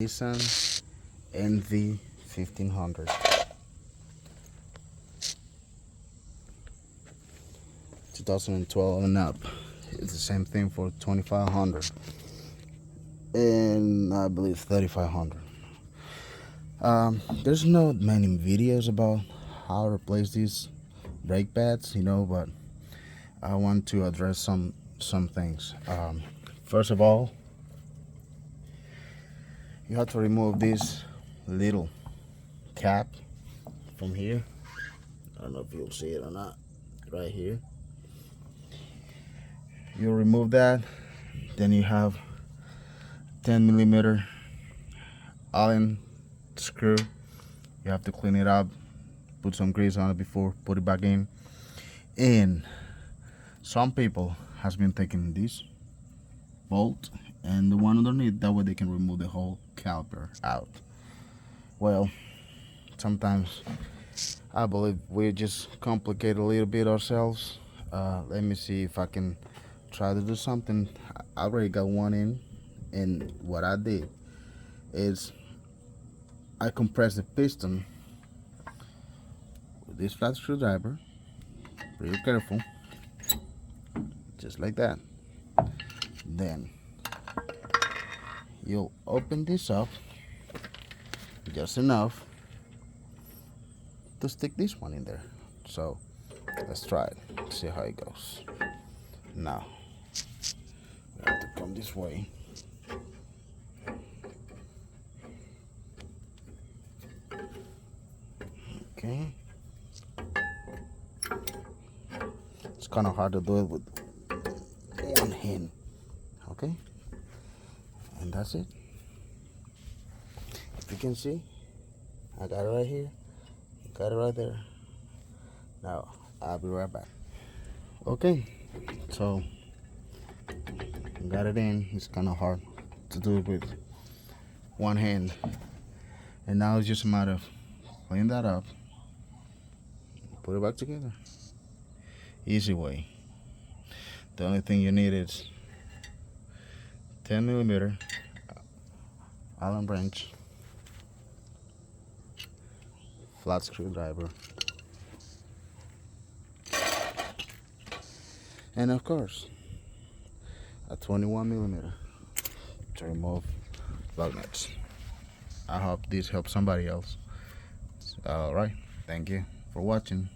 Nissan NV1500. 2012 and up. It's the same thing for 2500 and I believe 3500. There's not many videos about how to replace these brake pads, but I want to address some things. First of all, you have to remove this little cap from here. I don't know if you'll see it or not. Right here. You remove that. Then you have 10mm Allen screw. You have to clean it up, put some grease on it before put it back in. And some people has been taking this bolt and the one underneath, that way they can remove the whole caliper out. Well, sometimes I believe we just complicate a little bit ourselves. Let me see if I can try to do something. I already got one in, and what I did is I compressed the piston with this flat screwdriver. Real careful, just like that. Then you'll open this up just enough to stick this one in there. So let's try it, see how it goes. Now we have to come this way. Okay, it's kind of hard to do it with one hand. Okay, and that's it. If you can see, I got it right here, got it right there. Now I'll be right back. Okay, so got it in. It's kind of hard to do it with one hand, and now it's just a matter of clean that up, put it back together. Easy way. The only thing you need is 10mm Allen wrench, flat screwdriver, and of course a 21mm to remove lug nuts. I hope this helps somebody else. Alright, thank you for watching.